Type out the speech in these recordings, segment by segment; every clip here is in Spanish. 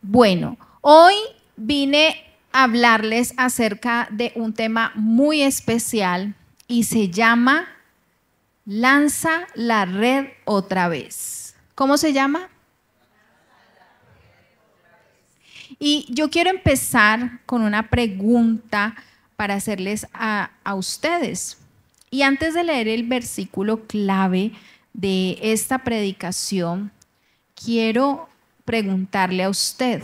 Bueno, hoy vine a hablarles acerca de un tema muy especial y se llama Lanza la red otra vez. ¿Cómo se llama? Y yo quiero empezar con una pregunta para hacerles a ustedes. Y antes de leer el versículo clave de esta predicación, quiero preguntarle a usted,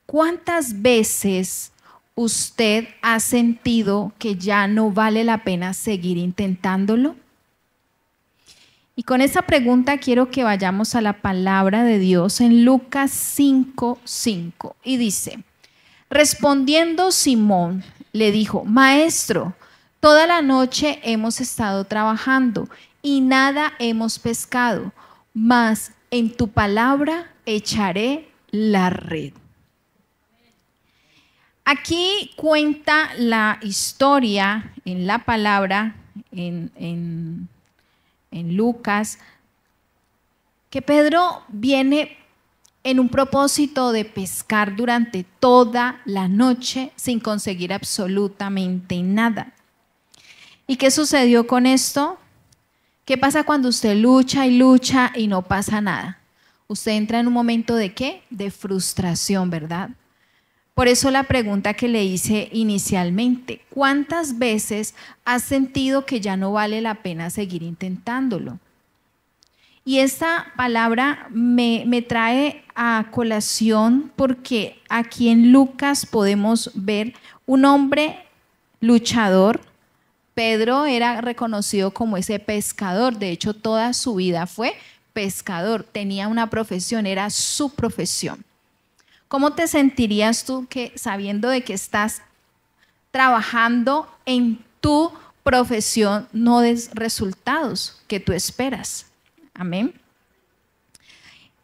¿cuántas veces usted ha sentido que ya no vale la pena seguir intentándolo? Y con esa pregunta quiero que vayamos a la palabra de Dios en Lucas 5:5 y dice, respondiendo Simón le dijo, Maestro, toda la noche hemos estado trabajando y nada hemos pescado, mas en tu palabra echaré la red. Aquí cuenta la historia en la palabra, en Lucas, que Pedro viene en un propósito de pescar durante toda la noche sin conseguir absolutamente nada. ¿Y qué sucedió con esto? ¿Qué pasa cuando usted lucha y lucha y no pasa nada? Usted entra en un momento de ¿qué? De frustración, ¿verdad? Por eso la pregunta que le hice inicialmente, ¿cuántas veces has sentido que ya no vale la pena seguir intentándolo? Y esta palabra me trae a colación porque aquí en Lucas podemos ver un hombre luchador. Pedro era reconocido como ese pescador, de hecho toda su vida fue pescador, tenía una profesión, era su profesión. ¿Cómo te sentirías tú sabiendo de que estás trabajando en tu profesión no des resultados que tú esperas? Amén.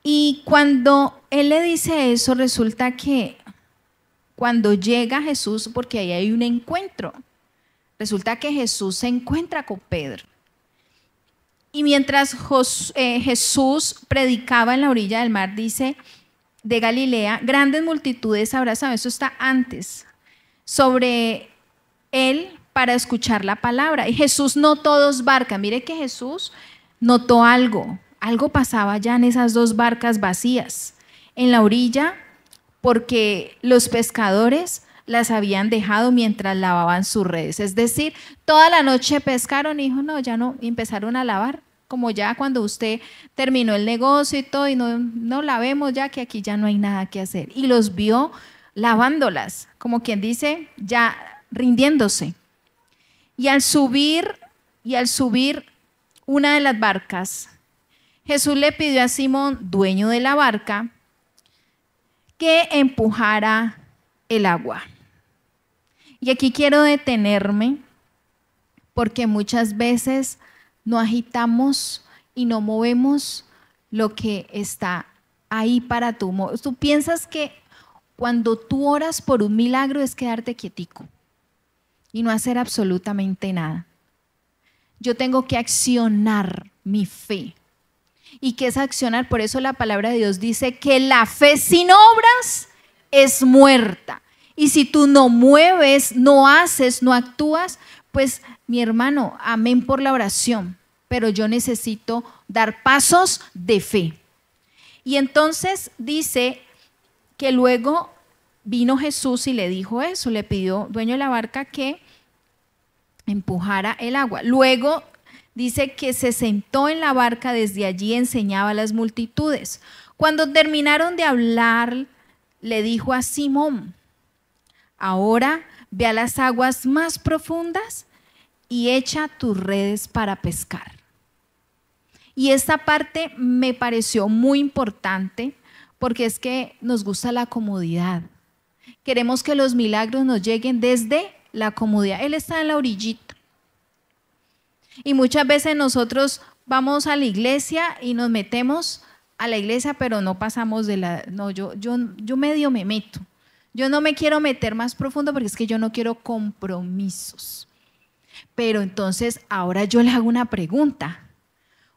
Y cuando él le dice eso, resulta que cuando llega Jesús, porque ahí hay un encuentro, resulta que Jesús se encuentra con Pedro. Y mientras Jesús predicaba en la orilla del mar, dice, de Galilea, grandes multitudes abrazaban, eso está antes, sobre él para escuchar la palabra. Y Jesús notó dos barcas, mire que Jesús notó algo pasaba ya en esas dos barcas vacías, en la orilla, porque los pescadores las habían dejado mientras lavaban sus redes. Es decir, toda la noche pescaron y dijo, no, ya no, y empezaron a lavar. Como ya cuando usted terminó el negocio y todo, y no lavemos ya que aquí ya no hay nada que hacer. Y los vio lavándolas, como quien dice, ya rindiéndose. Y al subir una de las barcas, Jesús le pidió a Simón, dueño de la barca, que empujara el agua. Y aquí quiero detenerme porque muchas veces no agitamos y no movemos lo que está ahí para tú. Tú piensas que cuando tú oras por un milagro es quedarte quietico y no hacer absolutamente nada. Yo tengo que accionar mi fe. ¿Y qué es accionar? Por eso la palabra de Dios dice que la fe sin obras es muerta. Y si tú no mueves, no haces, no actúas, pues mi hermano, amén por la oración, pero yo necesito dar pasos de fe. Y entonces dice que luego vino Jesús y le dijo eso, le pidió, dueño de la barca, que empujara el agua. Luego dice que se sentó en la barca, desde allí enseñaba a las multitudes. Cuando terminaron de hablar, le dijo a Simón, ahora ve a las aguas más profundas y echa tus redes para pescar. Y esta parte me pareció muy importante porque es que nos gusta la comodidad. Queremos que los milagros nos lleguen desde la comodidad. Él está en la orillita. Y muchas veces nosotros vamos a la iglesia y nos metemos a la iglesia, pero no pasamos de la... No, yo medio me meto. Yo no me quiero meter más profundo porque es que yo no quiero compromisos. Pero entonces ahora yo le hago una pregunta.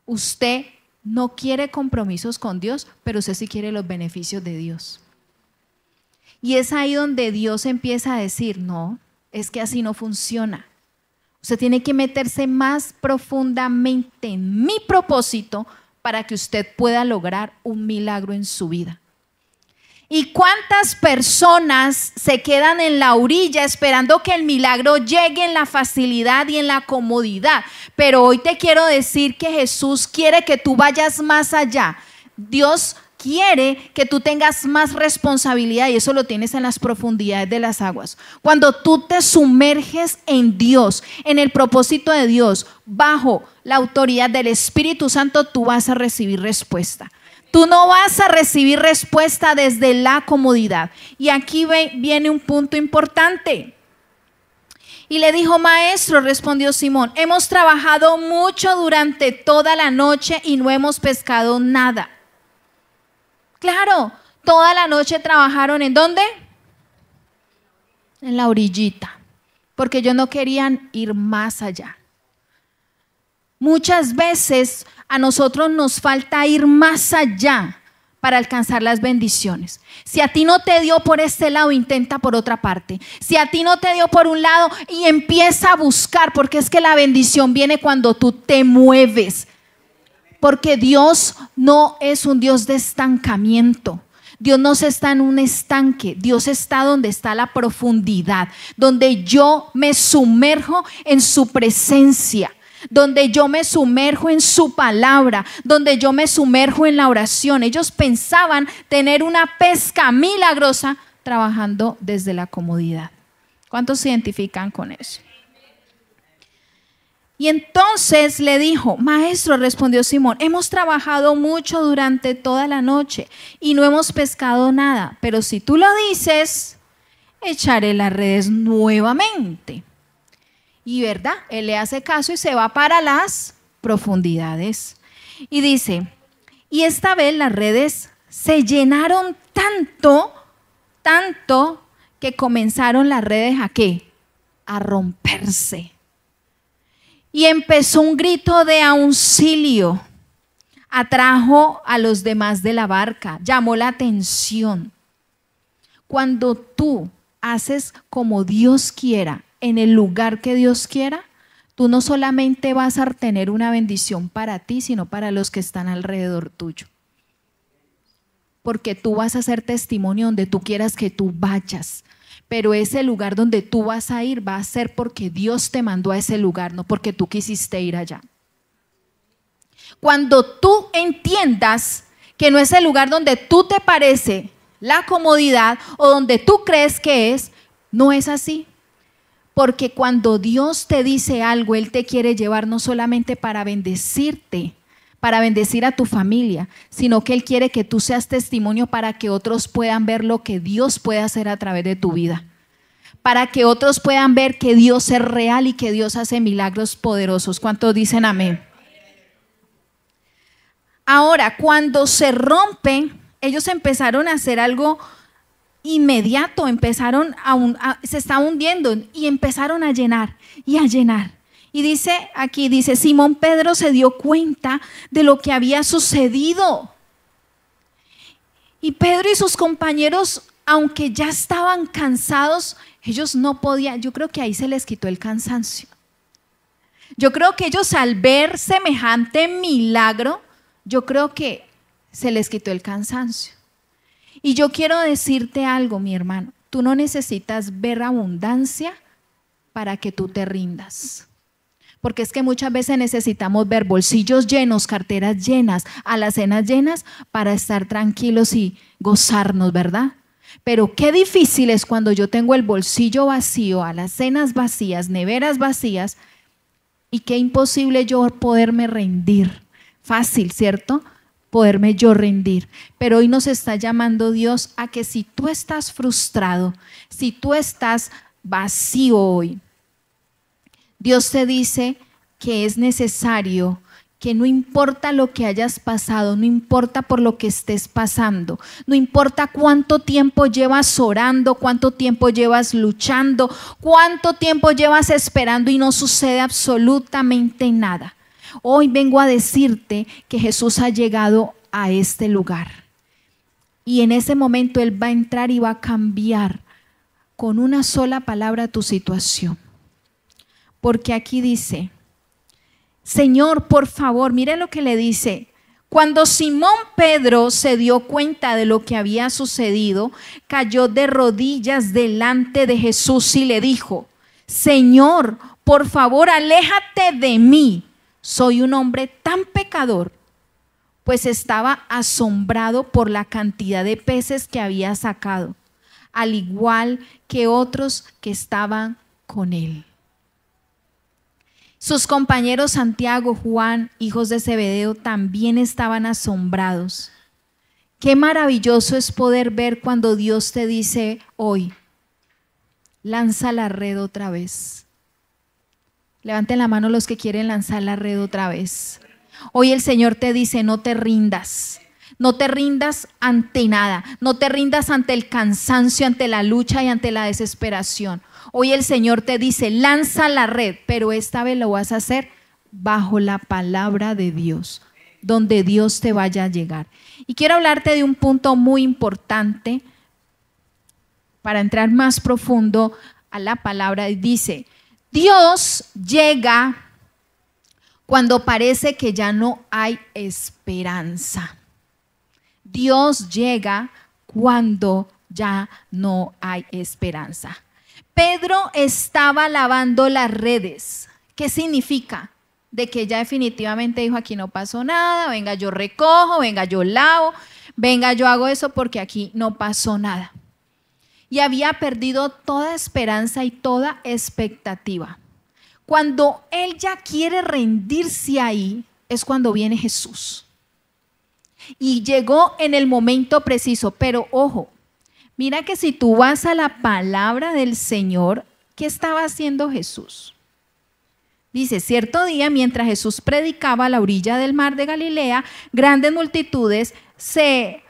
Usted no quiere compromisos con Dios, pero usted sí quiere los beneficios de Dios. Y es ahí donde Dios empieza a decir, no, es que así no funciona. Usted tiene que meterse más profundamente en mi propósito para que usted pueda lograr un milagro en su vida. ¿Y cuántas personas se quedan en la orilla esperando que el milagro llegue en la facilidad y en la comodidad? Pero hoy te quiero decir que Jesús quiere que tú vayas más allá. Dios quiere que tú tengas más responsabilidad y eso lo tienes en las profundidades de las aguas. Cuando tú te sumerges en Dios, en el propósito de Dios, bajo la autoridad del Espíritu Santo, tú vas a recibir respuesta. Tú no vas a recibir respuesta desde la comodidad. Y aquí viene un punto importante. Y le dijo, maestro, respondió Simón, hemos trabajado mucho durante toda la noche y no hemos pescado nada. Claro, toda la noche trabajaron, ¿en dónde? En la orillita, porque ellos no querían ir más allá. Muchas veces a nosotros nos falta ir más allá para alcanzar las bendiciones. Si a ti no te dio por este lado, intenta por otra parte. Si a ti no te dio por un lado, y empieza a buscar, porque es que la bendición viene cuando tú te mueves. Porque Dios no es un Dios de estancamiento. Dios no está en un estanque. Dios está donde está la profundidad, donde yo me sumerjo en su presencia, donde yo me sumerjo en su palabra, donde yo me sumerjo en la oración. Ellos pensaban tener una pesca milagrosa trabajando desde la comodidad. ¿Cuántos se identifican con eso? Y entonces le dijo, maestro, respondió Simón, hemos trabajado mucho durante toda la noche y no hemos pescado nada, pero si tú lo dices, echaré las redes nuevamente. Y verdad, él le hace caso y se va para las profundidades. Y dice, y esta vez las redes se llenaron tanto que comenzaron las redes ¿a qué? A romperse. Y empezó un grito de auxilio. Atrajo a los demás de la barca, llamó la atención. Cuando tú haces como Dios quiera, en el lugar que Dios quiera, tú no solamente vas a tener una bendición para ti, sino para los que están alrededor tuyo. Porque tú vas a ser testimonio donde tú quieras que tú vayas. Pero ese lugar donde tú vas a ir va a ser porque Dios te mandó a ese lugar, no porque tú quisiste ir allá. Cuando tú entiendas que no es el lugar donde tú te parece la comodidad o donde tú crees que es, no es así. Porque cuando Dios te dice algo, Él te quiere llevar no solamente para bendecirte, para bendecir a tu familia, sino que Él quiere que tú seas testimonio para que otros puedan ver lo que Dios puede hacer a través de tu vida. Para que otros puedan ver que Dios es real y que Dios hace milagros poderosos. ¿Cuántos dicen amén? Ahora, cuando se rompen, ellos empezaron a hacer algo inmediato, se estaba hundiendo y empezaron a llenar y a llenar. Y dice aquí, Simón Pedro se dio cuenta de lo que había sucedido. Y Pedro y sus compañeros, aunque ya estaban cansados, ellos no podían, yo creo que ahí se les quitó el cansancio. Yo creo que ellos al ver semejante milagro, yo creo que se les quitó el cansancio. Y yo quiero decirte algo, mi hermano, tú no necesitas ver abundancia para que tú te rindas. Porque es que muchas veces necesitamos ver bolsillos llenos, carteras llenas, alacenas llenas para estar tranquilos y gozarnos, ¿verdad? Pero qué difícil es cuando yo tengo el bolsillo vacío, alacenas vacías, neveras vacías y qué imposible yo poderme rendir. Fácil, ¿cierto? Poderme yo rendir. Pero hoy nos está llamando Dios a que si tú estás frustrado, si tú estás vacío hoy, Dios te dice que es necesario que no importa lo que hayas pasado, no importa por lo que estés pasando, no importa cuánto tiempo llevas orando, cuánto tiempo llevas luchando, cuánto tiempo llevas esperando y no sucede absolutamente nada. Hoy vengo a decirte que Jesús ha llegado a este lugar. Y en ese momento Él va a entrar y va a cambiar con una sola palabra tu situación. Porque aquí dice, Señor, por favor, mire lo que le dice. Cuando Simón Pedro se dio cuenta de lo que había sucedido, cayó de rodillas delante de Jesús y le dijo, Señor, por favor, aléjate de mí. Soy un hombre tan pecador. Pues estaba asombrado por la cantidad de peces que había sacado, al igual que otros que estaban con él. Sus compañeros Santiago, Juan, hijos de Zebedeo, también estaban asombrados. Qué maravilloso es poder ver cuando Dios te dice hoy, lanza la red otra vez. Levanten la mano los que quieren lanzar la red otra vez. Hoy el Señor te dice, no te rindas. No te rindas ante nada. No te rindas ante el cansancio, ante la lucha y ante la desesperación. Hoy el Señor te dice, lanza la red, pero esta vez lo vas a hacer bajo la palabra de Dios, donde Dios te vaya a llegar. Y quiero hablarte de un punto muy importante para entrar más profundo a la palabra. Dice, Dios llega cuando parece que ya no hay esperanza. Dios llega cuando ya no hay esperanza. Pedro estaba lavando las redes. ¿Qué significa? De que ya definitivamente dijo, aquí no pasó nada, venga yo recojo, venga yo lavo, venga yo hago eso porque aquí no pasó nada. Y había perdido toda esperanza y toda expectativa. Cuando él ya quiere rendirse ahí, es cuando viene Jesús. Y llegó en el momento preciso, pero ojo, mira que si tú vas a la palabra del Señor, ¿qué estaba haciendo Jesús? Dice, cierto día, mientras Jesús predicaba a la orilla del mar de Galilea, grandes multitudes se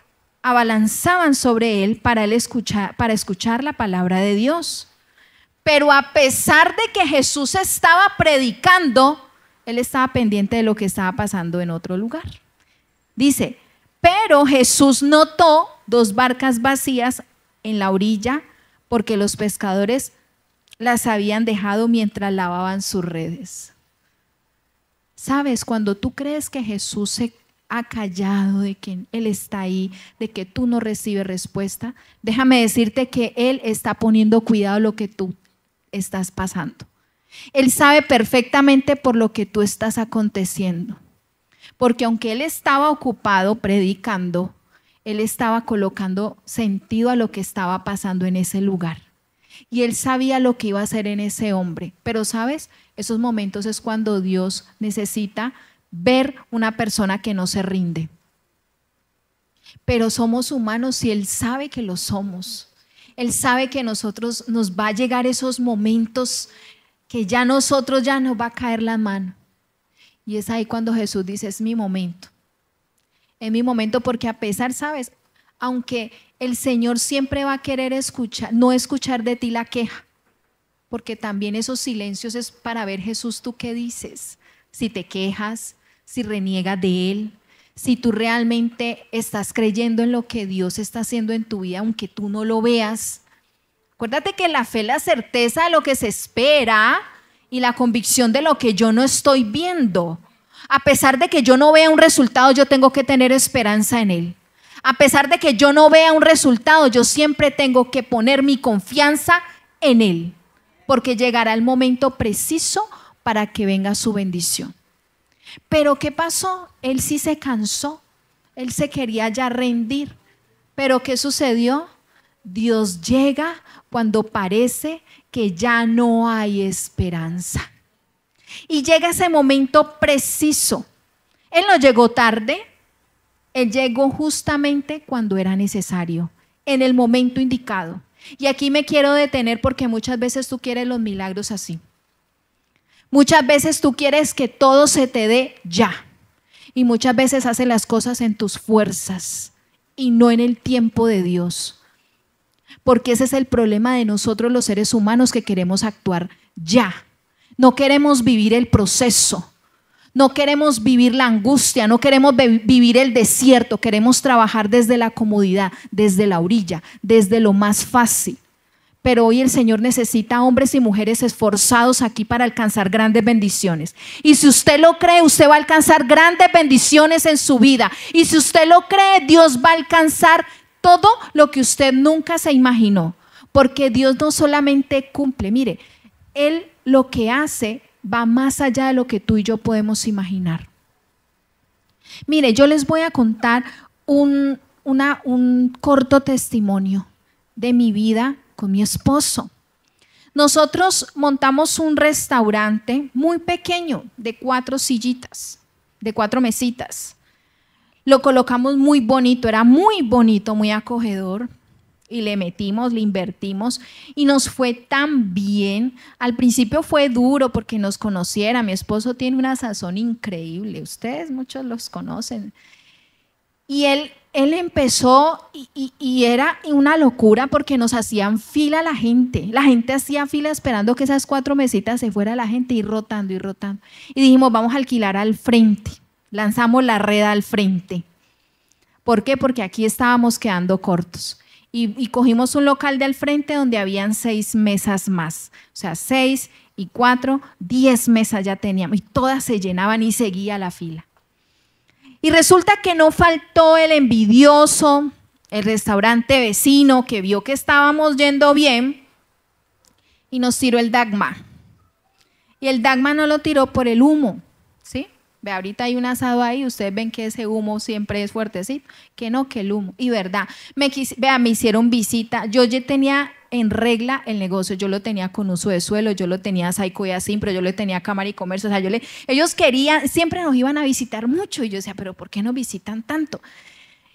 abalanzaban sobre él para escuchar la palabra de Dios. Pero a pesar de que Jesús estaba predicando, él estaba pendiente de lo que estaba pasando en otro lugar. Dice, pero Jesús notó 2 barcas vacías en la orilla porque los pescadores las habían dejado mientras lavaban sus redes. ¿Sabes? Cuando tú crees que Jesús se ha callado, de que Él está ahí, de que tú no recibes respuesta, déjame decirte que Él está poniendo cuidado a lo que tú estás pasando. Él sabe perfectamente por lo que tú estás aconteciendo. Porque aunque Él estaba ocupado predicando, Él estaba colocando sentido a lo que estaba pasando en ese lugar. Y Él sabía lo que iba a hacer en ese hombre. Pero ¿sabes? Esos momentos es cuando Dios necesita ver una persona que no se rinde. Pero somos humanos y Él sabe que lo somos. Él sabe que nosotros nos va a llegar esos momentos que ya nosotros ya nos va a caer la mano. Y es ahí cuando Jesús dice, es mi momento. Es mi momento porque a pesar, ¿sabes? Aunque el Señor siempre va a querer escuchar, no escuchar de ti la queja. Porque también esos silencios es para ver, Jesús, ¿tú qué dices? Si te quejas, si reniegas de Él, si tú realmente estás creyendo en lo que Dios está haciendo en tu vida, aunque tú no lo veas. Acuérdate que la fe es la certeza de lo que se espera y la convicción de lo que yo no estoy viendo. A pesar de que yo no vea un resultado, yo tengo que tener esperanza en Él. A pesar de que yo no vea un resultado, yo siempre tengo que poner mi confianza en Él, porque llegará el momento preciso para que venga su bendición. Pero ¿qué pasó? Él sí se cansó, él se quería ya rendir. Pero ¿qué sucedió? Dios llega cuando parece que ya no hay esperanza. Y llega ese momento preciso. Él no llegó tarde, Él llegó justamente cuando era necesario, en el momento indicado. Y aquí me quiero detener porque muchas veces tú quieres los milagros así. Muchas veces tú quieres que todo se te dé ya. Y muchas veces haces las cosas en tus fuerzas y no en el tiempo de Dios. Porque ese es el problema de nosotros los seres humanos, que queremos actuar ya. No queremos vivir el proceso. No queremos vivir la angustia, no queremos vivir el desierto, queremos trabajar desde la comodidad, desde la orilla, desde lo más fácil. Pero hoy el Señor necesita hombres y mujeres esforzados aquí para alcanzar grandes bendiciones. Y si usted lo cree, usted va a alcanzar grandes bendiciones en su vida. Y si usted lo cree, Dios va a alcanzar todo lo que usted nunca se imaginó. Porque Dios no solamente cumple, mire, Él lo que hace va más allá de lo que tú y yo podemos imaginar. Mire, yo les voy a contar un corto testimonio de mi vida con mi esposo. Nosotros montamos un restaurante muy pequeño de 4 sillitas, de 4 mesitas. Lo colocamos muy bonito, era muy bonito, muy acogedor. Y le metimos, le invertimos y nos fue tan bien. Al principio fue duro porque nos conociera. Mi esposo tiene una sazón increíble. Ustedes muchos los conocen. Y él empezó y era una locura porque nos hacían fila la gente. La gente hacía fila esperando que esas 4 mesitas se fuera la gente, ir rotando y rotando. Y dijimos, vamos a alquilar al frente. Lanzamos la red al frente. ¿Por qué? Porque aquí estábamos quedando cortos. Y cogimos un local de al frente donde habían 6 mesas más. O sea, 6 y 4, 10 mesas ya teníamos. Y todas se llenaban y seguía la fila. Y resulta que no faltó el envidioso, el restaurante vecino que vio que estábamos yendo bien y nos tiró el dagma. Y el dagma no lo tiró por el humo, ¿sí? Ve, ahorita hay un asado ahí, ustedes ven que ese humo siempre es fuertecito, que no, que el humo. Y verdad, me hicieron visita, yo ya tenía en regla el negocio, yo lo tenía con uso de suelo, yo lo tenía Saico y así, pero yo lo tenía Cámara y Comercio, o sea, ellos querían, siempre nos iban a visitar mucho, y yo decía, pero ¿por qué nos visitan tanto?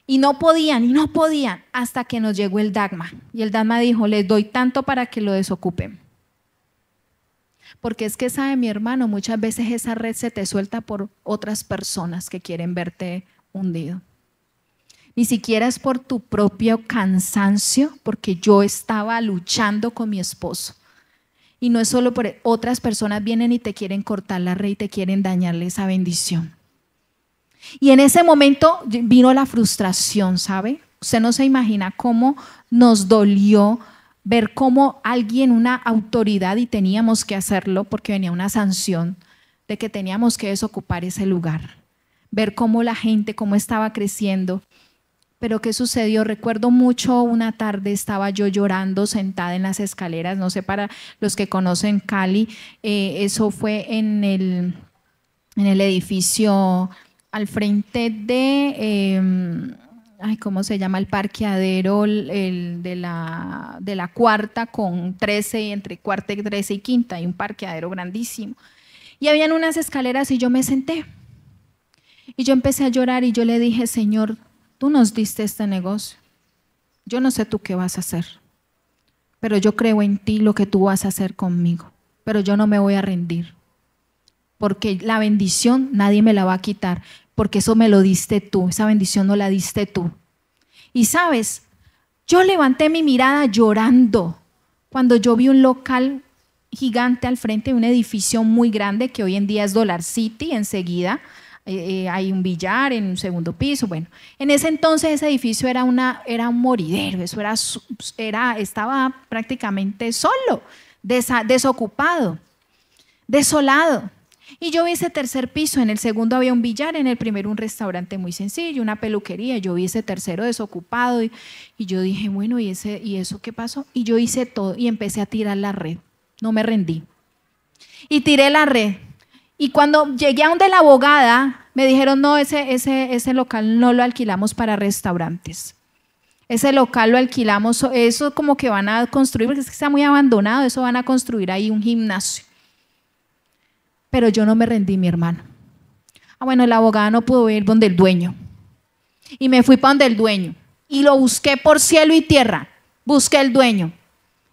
Y no podían, hasta que nos llegó el dagma, y el dagma dijo, les doy tanto para que lo desocupen. Porque es que, sabe mi hermano, muchas veces esa red se te suelta por otras personas que quieren verte hundido. Ni siquiera es por tu propio cansancio, porque yo estaba luchando con mi esposo. Y no es solo por otras personas vienen y te quieren cortar la red y te quieren dañarle esa bendición. Y en ese momento vino la frustración, ¿sabe? Usted no se imagina cómo nos dolió ver cómo alguien, una autoridad, y teníamos que hacerlo porque venía una sanción de que teníamos que desocupar ese lugar, ver cómo la gente, cómo estaba creciendo. Pero ¿qué sucedió? Recuerdo mucho una tarde, estaba yo llorando sentada en las escaleras, no sé, para los que conocen Cali, eso fue en el edificio al frente de... ¿cómo se llama? El parqueadero de la cuarta con 13, entre cuarta y 13 y quinta, hay un parqueadero grandísimo. Y habían unas escaleras y yo me senté. Y yo empecé a llorar y yo le dije, Señor, tú nos diste este negocio. Yo no sé tú qué vas a hacer, pero yo creo en ti lo que tú vas a hacer conmigo. Pero yo no me voy a rendir, porque la bendición nadie me la va a quitar. Porque eso me lo diste tú, esa bendición no la diste tú. Y sabes, yo levanté mi mirada llorando cuando yo vi un local gigante al frente de un edificio muy grande que hoy en día es Dollar City, enseguida hay un billar en un segundo piso. Bueno, en ese entonces ese edificio era un moridero, eso estaba prácticamente solo, desocupado, desolado. Y yo vi ese tercer piso, en el segundo había un billar, en el primero un restaurante muy sencillo, una peluquería, yo vi ese tercero desocupado y yo dije, bueno, ¿y eso qué pasó? Y yo hice todo y empecé a tirar la red, no me rendí. Y tiré la red. Y cuando llegué a donde la abogada, me dijeron, no, ese local no lo alquilamos para restaurantes. Ese local lo alquilamos, eso como que van a construir, porque es que está muy abandonado, eso van a construir ahí un gimnasio. Pero yo no me rendí, mi hermano. Bueno, la abogada no pudo ir donde el dueño. Y me fui para donde el dueño. Y lo busqué por cielo y tierra. Busqué el dueño.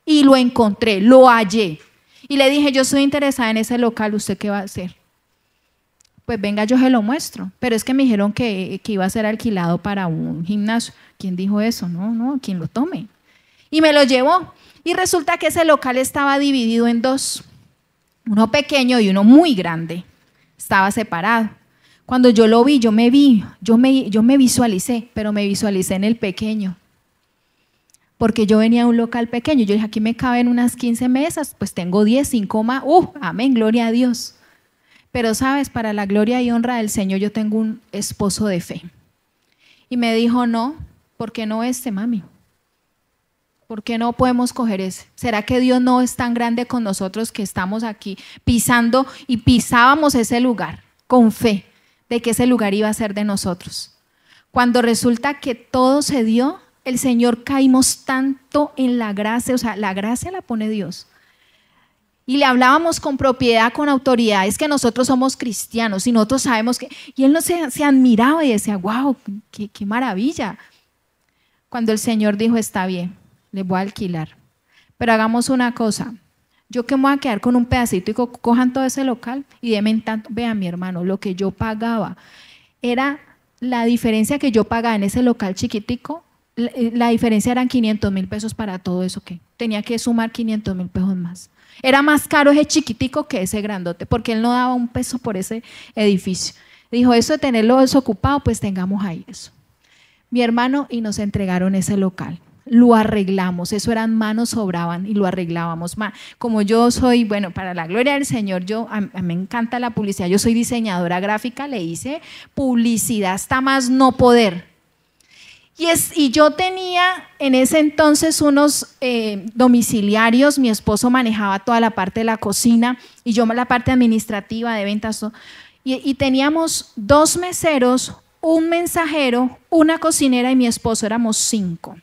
Y lo encontré, lo hallé. Y le dije, yo estoy interesada en ese local, ¿usted qué va a hacer? Pues venga, yo se lo muestro. Pero es que me dijeron que iba a ser alquilado para un gimnasio. ¿Quién dijo eso? No, quien lo tome. Y me lo llevó. Y resulta que ese local estaba dividido en 2. Uno pequeño y uno muy grande. estaba separado. Cuando yo lo vi, yo me visualicé, pero me visualicé en el pequeño. Porque yo venía de un local pequeño, yo dije, aquí me caben unas 15 mesas, pues tengo 10, 5 más, amén, gloria a Dios. Pero sabes, para la gloria y honra del Señor, yo tengo un esposo de fe. Y me dijo, no, ¿por qué no mami? ¿Por qué no podemos coger ese? ¿Será que Dios no es tan grande con nosotros que estamos aquí pisando y pisábamos ese lugar con fe de que ese lugar iba a ser de nosotros? Cuando resulta que todo se dio, el Señor caímos tanto en la gracia, o sea, la gracia la pone Dios. Y le hablábamos con propiedad, con autoridad, es que nosotros somos cristianos y nosotros sabemos que… Y él no se admiraba y decía, wow, qué maravilla. Cuando el Señor dijo, está bien, les voy a alquilar, pero hagamos una cosa, yo que me voy a quedar con un pedacito y cojan todo ese local y denme en tanto. Vean, mi hermano, lo que yo pagaba era la diferencia que yo pagaba en ese local chiquitico, la diferencia eran 500,000 pesos para todo eso, que tenía que sumar 500,000 pesos más. Era más caro ese chiquitico que ese grandote, porque él no daba un peso por ese edificio. Dijo, eso de tenerlo desocupado, pues tengamos ahí eso. Mi hermano, y nos entregaron ese local. Lo arreglamos, eso eran manos sobraban y lo arreglábamos. Como yo soy, bueno, para la gloria del Señor, a mí me encanta la publicidad, yo soy diseñadora gráfica, le hice publicidad hasta más no poder. Y yo tenía en ese entonces unos domiciliarios, mi esposo manejaba toda la parte de la cocina y yo la parte administrativa de ventas. Y teníamos 2 meseros, un mensajero, una cocinera y mi esposo, éramos 5.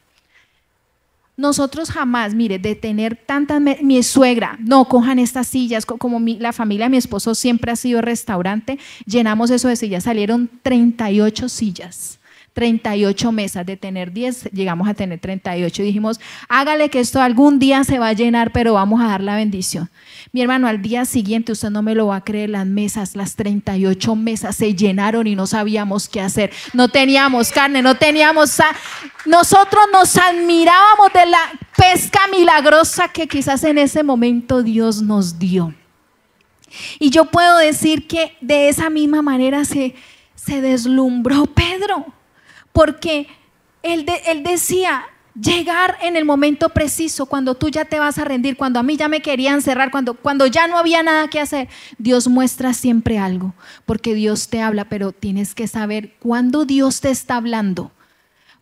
Nosotros jamás, mire, de tener tantas, mi suegra, no, cojan estas sillas, como la familia de mi esposo siempre ha sido restaurante, llenamos eso de sillas, salieron 38 sillas. 38 mesas, de tener 10 llegamos a tener 38 y dijimos, hágale que esto algún día se va a llenar, pero vamos a dar la bendición. Mi hermano, al día siguiente, usted no me lo va a creer, las mesas, las 38 mesas se llenaron y no sabíamos qué hacer, no teníamos carne, no teníamos sal. Nosotros nos admirábamos de la pesca milagrosa que quizás en ese momento Dios nos dio. Y yo puedo decir que de esa misma manera se deslumbró Pedro. Porque él decía, llegar en el momento preciso, cuando tú ya te vas a rendir, cuando a mí ya me querían cerrar, cuando ya no había nada que hacer. Dios muestra siempre algo, porque Dios te habla, pero tienes que saber cuándo Dios te está hablando.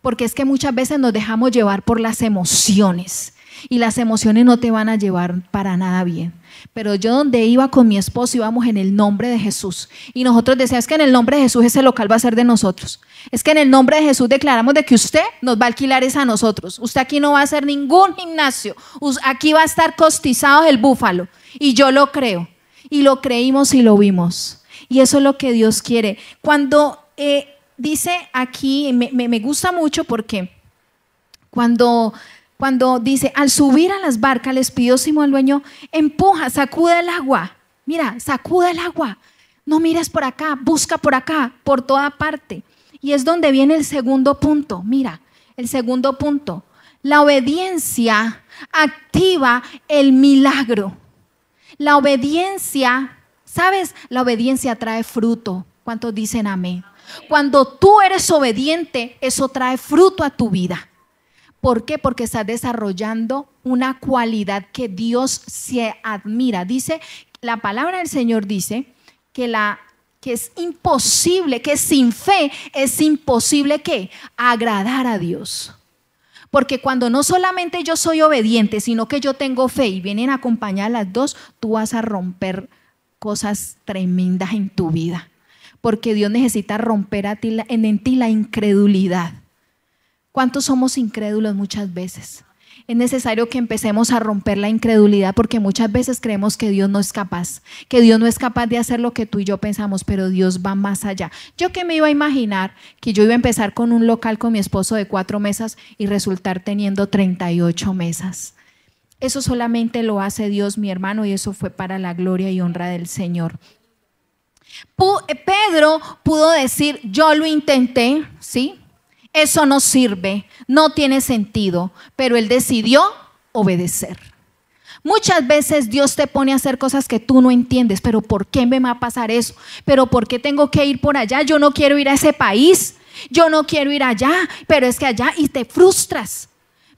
Porque es que muchas veces nos dejamos llevar por las emociones y las emociones no te van a llevar para nada bien. Pero yo donde iba con mi esposo íbamos en el nombre de Jesús y nosotros decíamos, es que en el nombre de Jesús ese local va a ser de nosotros, es que en el nombre de Jesús declaramos de que usted nos va a alquilar es a nosotros, usted aquí no va a hacer ningún gimnasio, aquí va a estar costizado el búfalo. Y yo lo creo y lo creímos y lo vimos, y eso es lo que Dios quiere. Cuando dice aquí, me gusta mucho porque cuando dice, al subir a las barcas les pidió Simón al dueño, empuja, sacude el agua, mira, sacude el agua, no mires por acá, busca por acá, por toda parte. Y es donde viene el segundo punto, mira, el segundo punto, la obediencia activa el milagro. La obediencia, ¿sabes? La obediencia trae fruto. ¿Cuántos dicen amén? Cuando tú eres obediente, eso trae fruto a tu vida. ¿Por qué? Porque estás desarrollando una cualidad que Dios se admira. Dice, la palabra del Señor dice que es imposible, que sin fe es imposible que agradar a Dios. Porque cuando no solamente yo soy obediente, sino que yo tengo fe y vienen acompañadas las dos, tú vas a romper cosas tremendas en tu vida. Porque Dios necesita romper en ti la incredulidad. ¿Cuántos somos incrédulos muchas veces? Es necesario que empecemos a romper la incredulidad, porque muchas veces creemos que Dios no es capaz, que Dios no es capaz de hacer lo que tú y yo pensamos, pero Dios va más allá. Yo que me iba a imaginar que yo iba a empezar con un local con mi esposo de 4 mesas y resultar teniendo 38 mesas. Eso solamente lo hace Dios, mi hermano, y eso fue para la gloria y honra del Señor. Pedro pudo decir, yo lo intenté, ¿sí? Eso no sirve, no tiene sentido, pero él decidió obedecer. Muchas veces Dios te pone a hacer cosas que tú no entiendes, pero ¿por qué me va a pasar eso? ¿Pero por qué tengo que ir por allá? Yo no quiero ir a ese país, yo no quiero ir allá, pero es que allá, y te frustras.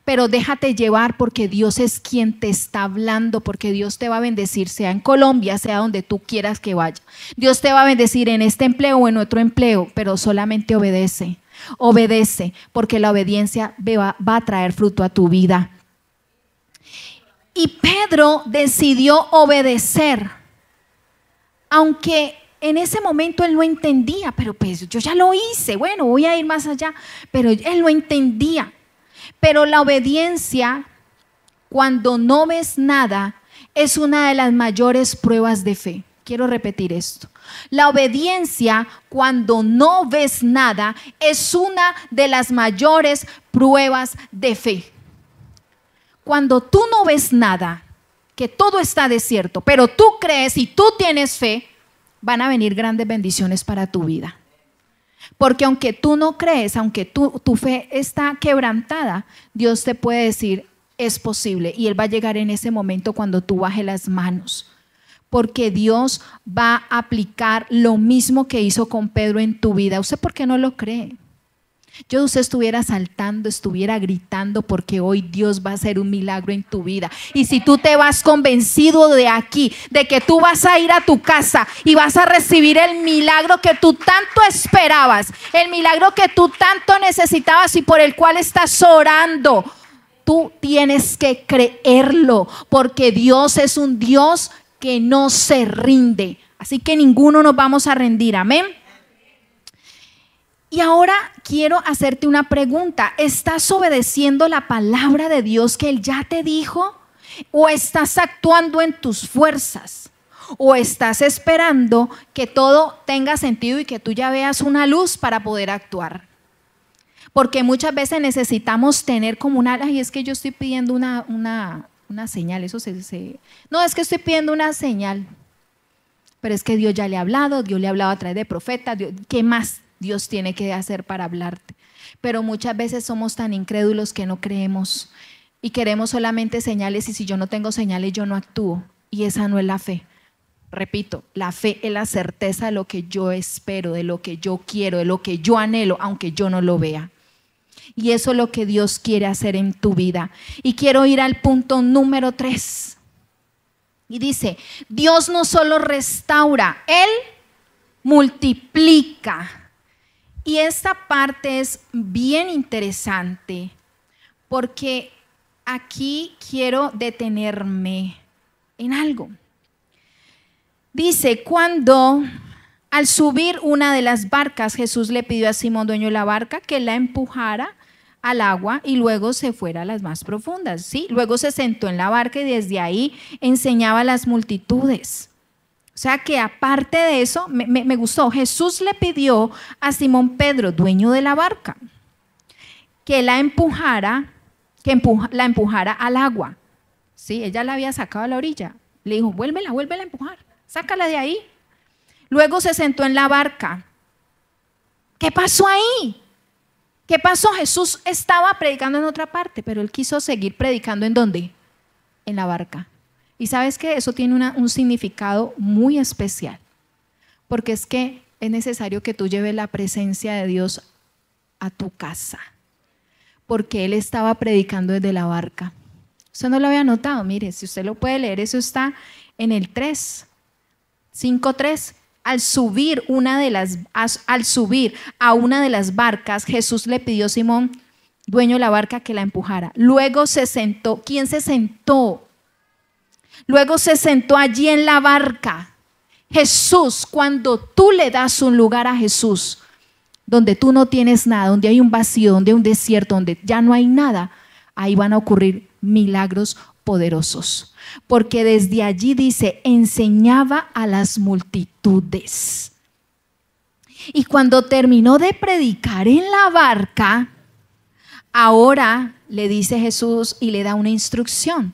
Pero déjate llevar porque Dios es quien te está hablando, porque Dios te va a bendecir, sea en Colombia, sea donde tú quieras que vaya. Dios te va a bendecir en este empleo o en otro empleo, pero solamente obedece, obedece, porque la obediencia va a traer fruto a tu vida. Y Pedro decidió obedecer, aunque en ese momento él no entendía, pero pues yo ya lo hice, bueno, voy a ir más allá, pero él no entendía. Pero la obediencia, cuando no ves nada, es una de las mayores pruebas de fe. Quiero repetir esto. La obediencia, cuando no ves nada, es una de las mayores pruebas de fe. Cuando tú no ves nada, que todo está desierto, pero tú crees y tú tienes fe, van a venir grandes bendiciones para tu vida. Porque aunque tú no crees, aunque tu fe está quebrantada, Dios te puede decir, es posible. Y Él va a llegar en ese momento cuando tú bajes las manos. Porque Dios va a aplicar lo mismo que hizo con Pedro en tu vida. ¿Usted por qué no lo cree? Yo usted estuviera saltando, estuviera gritando, porque hoy Dios va a hacer un milagro en tu vida. Y si tú te vas convencido de aquí, de que tú vas a ir a tu casa y vas a recibir el milagro que tú tanto esperabas, el milagro que tú tanto necesitabas y por el cual estás orando, tú tienes que creerlo, porque Dios es un Dios que no se rinde. Así que ninguno nos vamos a rendir, amén. Y ahora quiero hacerte una pregunta. ¿Estás obedeciendo la palabra de Dios que Él ya te dijo? ¿O estás actuando en tus fuerzas? ¿O estás esperando que todo tenga sentido y que tú ya veas una luz para poder actuar? Porque muchas veces necesitamos tener como y es que yo estoy pidiendo una señal. No, es que estoy pidiendo una señal. Pero es que Dios ya le ha hablado, Dios le ha hablado a través de profetas. ¿Qué más Dios tiene que hacer para hablarte? Pero muchas veces somos tan incrédulos que no creemos y queremos solamente señales, y si yo no tengo señales yo no actúo, y esa no es la fe. Repito, la fe es la certeza de lo que yo espero, de lo que yo quiero, de lo que yo anhelo, aunque yo no lo vea. Y eso es lo que Dios quiere hacer en tu vida. Y quiero ir al punto número 3. Y dice, Dios no solo restaura, Él multiplica. Y esta parte es bien interesante porque aquí quiero detenerme en algo. Dice, cuando al subir una de las barcas, Jesús le pidió a Simón, dueño de la barca, que la empujara al agua y luego se fuera a las más profundas, ¿sí? Luego se sentó en la barca y desde ahí enseñaba a las multitudes. O sea que aparte de eso, me gustó, Jesús le pidió a Simón Pedro, dueño de la barca, que la empujara al agua. Sí, ella la había sacado a la orilla. Le dijo, vuélvela a empujar, sácala de ahí. Luego se sentó en la barca. ¿Qué pasó ahí? ¿Qué pasó? Jesús estaba predicando en otra parte, pero Él quiso seguir predicando. ¿En dónde? En la barca. Y sabes que eso tiene un significado muy especial, porque es que es necesario que tú lleves la presencia de Dios a tu casa, porque Él estaba predicando desde la barca. Usted no lo había notado, mire, si usted lo puede leer, eso está en el 5:3. Al subir a una de las barcas, Jesús le pidió a Simón, dueño de la barca, que la empujara. Luego se sentó. ¿Quién se sentó? Luego se sentó allí en la barca. Jesús, cuando tú le das un lugar a Jesús, donde tú no tienes nada, donde hay un vacío, donde hay un desierto, donde ya no hay nada, ahí van a ocurrir milagros poderosos. Porque desde allí dice, enseñaba a las multitudes. Y cuando terminó de predicar en la barca, ahora le dice Jesús y le da una instrucción.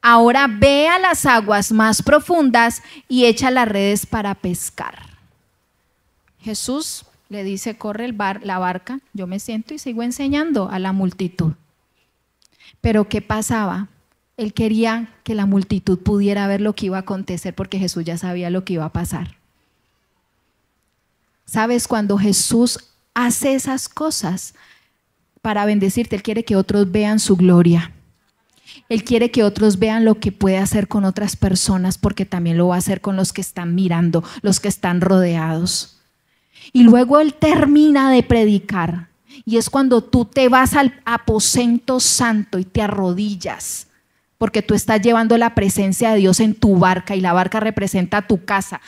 Ahora ve a las aguas más profundas y echa las redes para pescar. Jesús le dice, corre la barca, yo me siento y sigo enseñando a la multitud. Pero ¿qué pasaba? Él quería que la multitud pudiera ver lo que iba a acontecer porque Jesús ya sabía lo que iba a pasar. ¿Sabes? Cuando Jesús hace esas cosas para bendecirte, Él quiere que otros vean su gloria. Él quiere que otros vean lo que puede hacer con otras personas porque también lo va a hacer con los que están mirando, los que están rodeados. Y luego Él termina de predicar y es cuando tú te vas al aposento santo y te arrodillas porque tú estás llevando la presencia de Dios en tu barca y la barca representa tu casa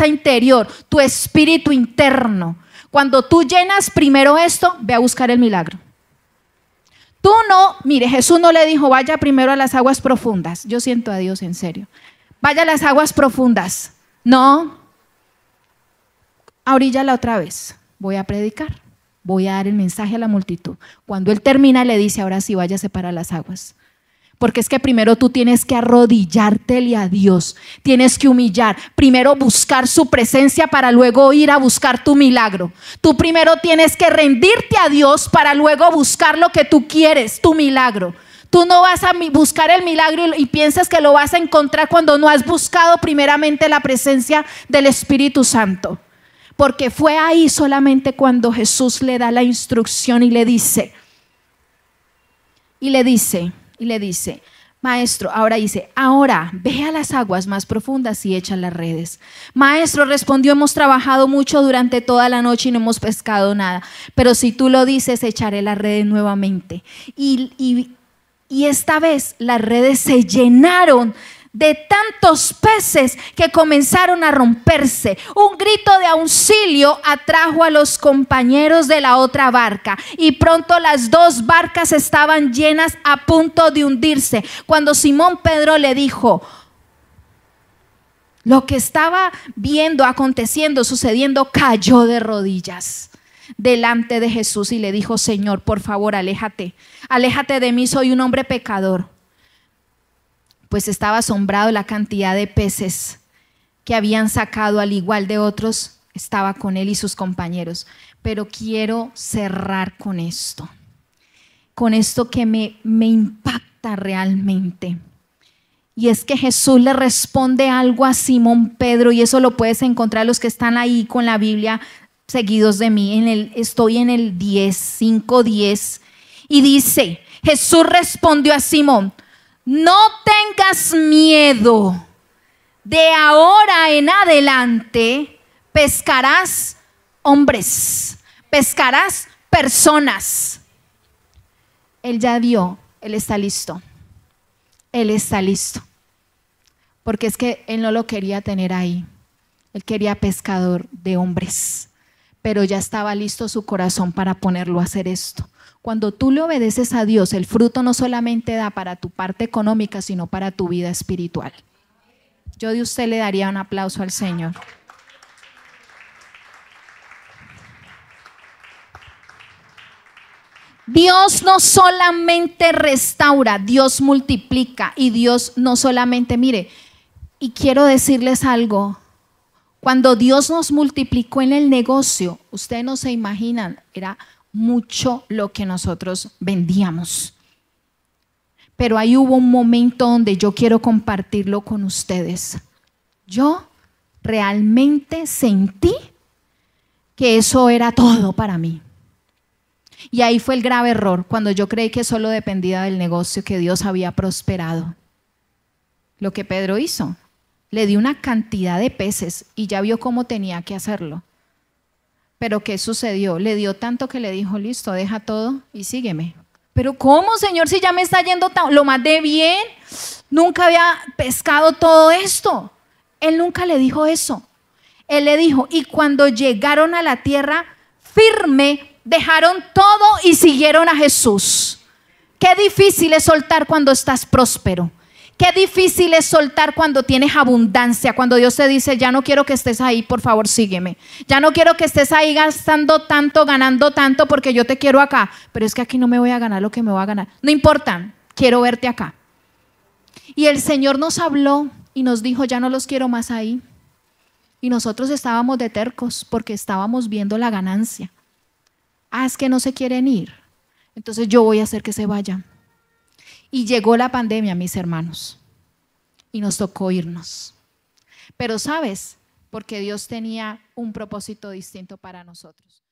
interior, tu espíritu interno. Cuando tú llenas primero esto, ve a buscar el milagro. Tú no, mire, Jesús no le dijo vaya primero a las aguas profundas. Yo siento a Dios en serio. Vaya a las aguas profundas. No, ahoríllala otra vez. Voy a predicar, voy a dar el mensaje a la multitud. Cuando Él termina le dice ahora sí váyase para las aguas. Porque es que primero tú tienes que arrodillártele a Dios, tienes que humillar, primero buscar su presencia para luego ir a buscar tu milagro. Tú primero tienes que rendirte a Dios para luego buscar lo que tú quieres, tu milagro. Tú no vas a buscar el milagro y piensas que lo vas a encontrar cuando no has buscado primeramente la presencia del Espíritu Santo. Porque fue ahí solamente cuando Jesús le da la instrucción y le dice, maestro, ahora ve a las aguas más profundas y echa las redes. Maestro, respondió, hemos trabajado mucho durante toda la noche y no hemos pescado nada, pero si tú lo dices, echaré las redes nuevamente. Y esta vez las redes se llenaron de tantos peces que comenzaron a romperse. Un grito de auxilio atrajo a los compañeros de la otra barca y pronto las dos barcas estaban llenas a punto de hundirse. Cuando Simón Pedro le dijo lo que estaba viendo, aconteciendo, sucediendo, cayó de rodillas delante de Jesús y le dijo, Señor, por favor, aléjate de mí, soy un hombre pecador. Pues estaba asombrado la cantidad de peces que habían sacado, al igual de otros, estaba con él y sus compañeros. Pero quiero cerrar con esto que me impacta realmente. Y es que Jesús le responde algo a Simón Pedro, y eso lo puedes encontrar los que están ahí con la Biblia seguidos de mí. Estoy en el 5:10 y dice, Jesús respondió a Simón, no tengas miedo, de ahora en adelante pescarás hombres, pescarás personas. Él ya vio, Él está listo, porque es que Él no lo quería tener ahí, Él quería pescador de hombres, pero ya estaba listo su corazón para ponerlo a hacer esto. Cuando tú le obedeces a Dios, el fruto no solamente da para tu parte económica, sino para tu vida espiritual. Yo de usted le daría un aplauso al Señor. Dios no solamente restaura, Dios multiplica, y Dios no solamente, mire, y quiero decirles algo, cuando Dios nos multiplicó en el negocio, ustedes no se imaginan, era mucho lo que nosotros vendíamos. Pero ahí hubo un momento donde yo quiero compartirlo con ustedes. Yo realmente sentí que eso era todo para mí. Y ahí fue el grave error, cuando yo creí que solo dependía del negocio, que Dios había prosperado. Lo que Pedro hizo, le dio una cantidad de peces y ya vio cómo tenía que hacerlo. Pero ¿qué sucedió? Le dio tanto que le dijo, listo, deja todo y sígueme. Pero ¿cómo, Señor, si ya me está yendo lo más de bien? Nunca había pescado todo esto. Él nunca le dijo eso. Él le dijo, y cuando llegaron a la tierra firme, dejaron todo y siguieron a Jesús. Qué difícil es soltar cuando estás próspero. Qué difícil es soltar cuando tienes abundancia, cuando Dios te dice, ya no quiero que estés ahí, por favor sígueme. Ya no quiero que estés ahí gastando tanto, ganando tanto, porque yo te quiero acá. Pero es que aquí no me voy a ganar lo que me voy a ganar. No importa, quiero verte acá. Y el Señor nos habló y nos dijo, ya no los quiero más ahí. Y nosotros estábamos de tercos porque estábamos viendo la ganancia. Es que no se quieren ir. Entonces yo voy a hacer que se vayan. Y llegó la pandemia, mis hermanos, y nos tocó irnos. Pero ¿sabes? Porque Dios tenía un propósito distinto para nosotros.